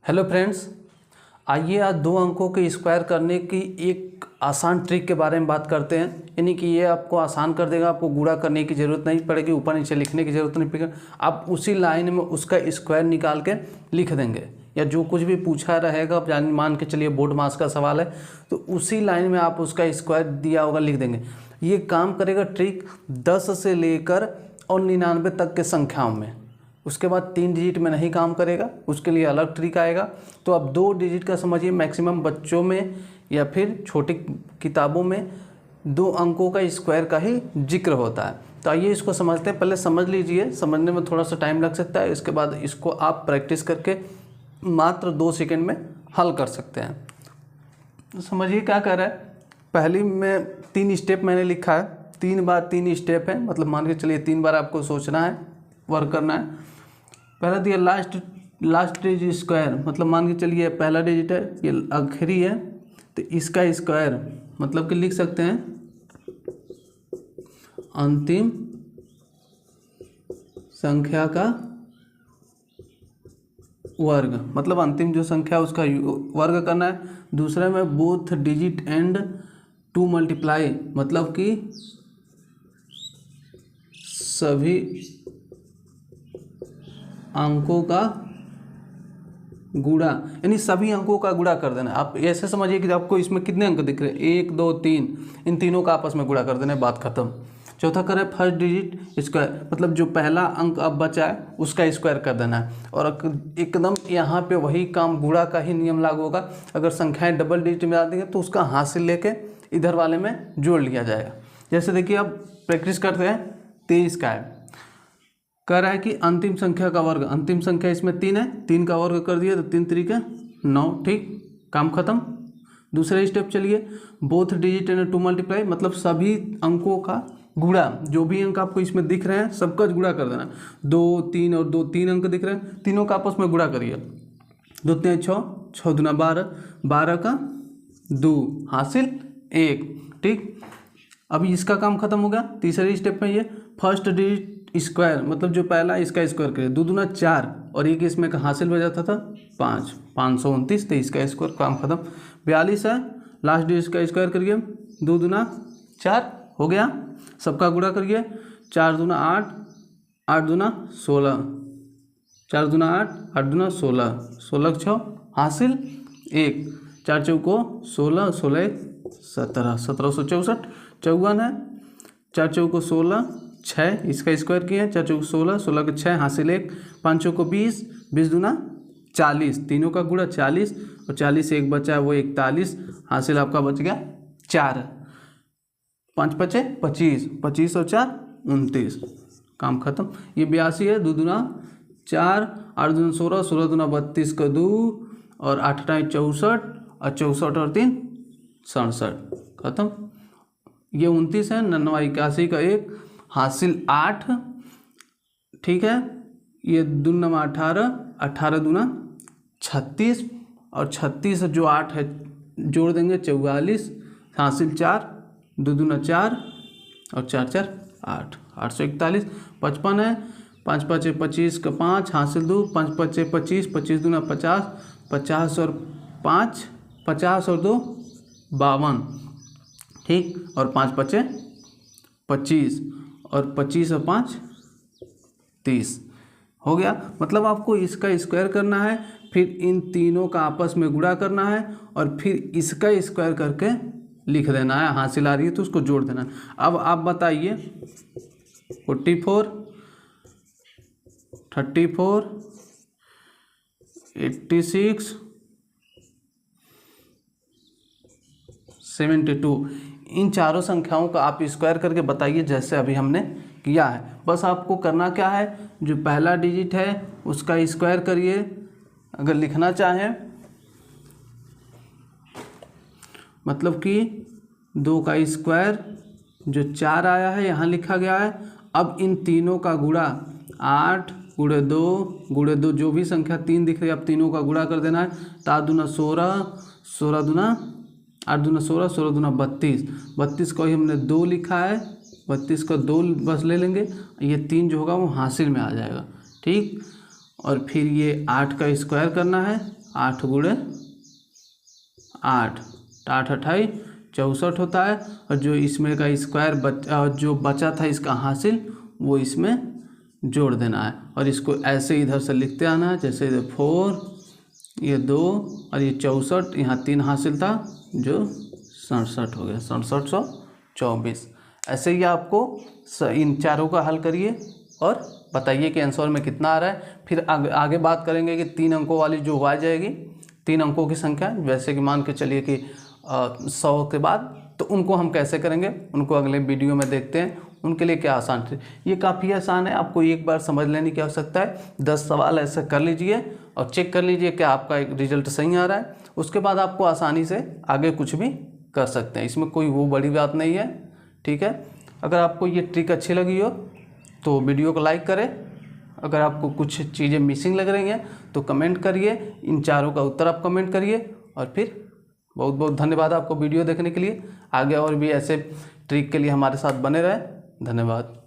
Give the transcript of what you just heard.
Hello friends, आइए आज दो अंकों के स्क्वायर करने की एक आसान ट्रिक के बारे में बात करते हैं। यानी कि ये आपको आसान कर देगा, आपको गुणा करने की ज़रूरत नहीं पड़ेगी, ऊपर नीचे लिखने की ज़रूरत नहीं पड़ेगी। आप उसी लाइन में उसका स्क्वायर निकाल के लिख देंगे, या जो कुछ भी पूछा रहेगा, आप मान के चलिए बोर्ड मास का सवाल है तो उसी लाइन में आप उसका स्क्वायर दिया होगा लिख देंगे। ये काम करेगा ट्रिक 10 से लेकर और 99 तक के संख्याओं में। उसके बाद 3 डिजिट में नहीं काम करेगा, उसके लिए अलग ट्रिक आएगा। तो अब 2 डिजिट का समझिए, मैक्सिमम बच्चों में या फिर छोटी किताबों में 2 अंकों का स्क्वायर का ही जिक्र होता है। तो आइए इसको समझते हैं। पहले समझ लीजिए, समझने में थोड़ा सा टाइम लग सकता है, इसके बाद इसको आप प्रैक्टिस करके मात्र 2 सेकेंड में हल कर सकते हैं। तो समझिए क्या कर रहा है। पहली में 3 स्टेप मैंने लिखा है, 3 बार 3 स्टेप है, मतलब मान के चलिए 3 बार आपको सोचना है, वर्क करना है। पहला दिया लास्ट डिजिट स्क्वायर, मतलब मान के चलिए पहला डिजिट है, ये आखिरी है, तो इसका स्क्वायर मतलब कि लिख सकते हैं अंतिम संख्या का वर्ग, मतलब अंतिम जो संख्या उसका वर्ग करना है। दूसरे में both digit and to multiply, मतलब कि सभी अंकों का गुणा, यानी सभी अंकों का गुणा कर देना। आप ऐसे समझिए कि आपको इसमें कितने अंक दिख रहे हैं, 1 2 3, इन तीनों का आपस में गुणा कर देना है, बात खत्म। चौथा करें फर्स्ट डिजिट स्क्वायर, मतलब जो पहला अंक अब बचा है उसका स्क्वायर कर देना है। और एकदम यहाँ पे वही काम, गुणा का ही नियम लागू होगा। अगर संख्याएं डबल डिजिट में आती हैं तो उसका हासिल लेके इधर वाले में जोड़ लिया जाएगा। जैसे देखिए अब प्रैक्टिस करते हैं। 23 का है, कह रहा है कि अंतिम संख्या का वर्ग, अंतिम संख्या इसमें 3 है, 3 का वर्ग कर दिया तो 3 3 9, ठीक, काम खत्म। दूसरा स्टेप चलिए, both digit and to multiply, मतलब सभी अंकों का गुणा, जो भी अंक आपको इसमें दिख रहे हैं सबका गुणा कर देना। 2 3 और 2, 3 अंक दिख रहे हैं, तीनों का आपस में गुणा करिए। 2 3 6, 6 दूना 12, 12 का 2, हासिल 1, ठीक। अभी इसका काम खत्म हो गया। तीसरे स्टेप में ये फर्स्ट डिजिट स्क्वायर, मतलब जो पहला इसका स्क्वायर करिए। 2 दूना 4 और एक इसमें का हासिल हो जाता था 5, 529, तो इसका स्क्वायर, काम खत्म। 42 है, लास्ट डिजिट का स्क्वायर करिए। 2 दूना 4 हो गया, सबका गुणा करिए। 4 दूना 8, 8 दूना 16, 4 दूना 8, 8 दूना 16, 16 6, हासिल 1, 4 चौको 16, 16 17, 1764। 54 है, 4 चौको 16, 6 इसका स्क्वायर किए, 4 चौको 16, 16 के 6, हासिल 1, 5 चौको 20, 20 दूना 40, तीनों का गुणा 40, और 40 से 1 बचा है वो 41, हासिल आपका बच गया 4। 5 5 25, 25 और 4 29, काम खत्म। ये 82 है, 2 दूना 4, 8 दूना 16, 16 दूना 32 का 2, और 8 टाइम 64, और 64 और 3 67, खत्म। ये 29 है, 99 81 का 1, हासिल 8, ठीक है। ये 2 9 18, 18 दूना 36, और 36 जो 8 है जोड़ देंगे 44, हासिल 4, 2 दूना 4 और 4 4 8, 841। 55 है, 5 5 25 का 5, हासिल 2, 5 5 25, 25 दूना 50, 50 और 5, 50 और 2 52, ठीक, और 5 5 25, और 25 और 5 30 हो गया। मतलब आपको इसका स्क्वायर करना है, फिर इन तीनों का आपस में गुणा करना है, और फिर इसका स्क्वायर करके लिख देना है। हासिल आ रही है तो उसको जोड़ देना है। अब आप बताइए 44, 34, 86, 72, इन चारों संख्याओं का आप स्क्वायर करके बताइए, जैसे अभी हमने किया है। बस आपको करना क्या है, जो पहला डिजिट है उसका स्क्वायर करिए। अगर लिखना चाहें, मतलब कि 2 का स्क्वायर जो 4 आया है यहाँ लिखा गया है। अब इन तीनों का गुणा 8 गुणे 2 गुणे 2, जो भी संख्या 3 दिख रही है अब तीनों का गुणा कर देना है। 7 दूना 16, 16 दूना 8 दूना 16, 16 दूना 32, 32 को ही हमने 2 लिखा है, 32 का 2 बस ले लेंगे। ये 3 जो होगा वो हासिल में आ जाएगा, ठीक। और फिर ये 8 का स्क्वायर करना है, 8 गुणे 8, 8 28 64 होता है। और जो इसमें का स्क्वायर जो बचा था इसका हासिल वो इसमें जोड़ देना है। और इसको ऐसे इधर से लिखते आना है, जैसे 4, ये 2 और ये 64, यहाँ 3 हासिल था जो 67 हो गया, 6724। ऐसे ही आपको इन चारों का हल करिए और बताइए कि आंसर में कितना आ रहा है। फिर आगे बात करेंगे कि 3 अंकों वाली जो आ जाएगी, 3 अंकों की संख्या, जैसे कि मान के चलिए कि 100 के बाद, तो उनको हम कैसे करेंगे उनको अगले वीडियो में देखते हैं। उनके लिए क्या आसान है, ये काफ़ी आसान है, आपको एक बार समझ लेने की आवश्यकता है। 10 सवाल ऐसे कर लीजिए और चेक कर लीजिए कि आपका एक रिजल्ट सही आ रहा है। उसके बाद आपको आसानी से आगे कुछ भी कर सकते हैं, इसमें कोई वो बड़ी बात नहीं है। ठीक है, अगर आपको ये ट्रिक अच्छी लगी हो तो वीडियो को लाइक करें। अगर आपको कुछ चीज़ें मिसिंग लग रही हैं तो कमेंट करिए, इन चारों का उत्तर आप कमेंट करिए। और फिर बहुत बहुत धन्यवाद आपको वीडियो देखने के लिए। आगे और भी ऐसे ट्रिक के लिए हमारे साथ बने रहें। धन्यवाद।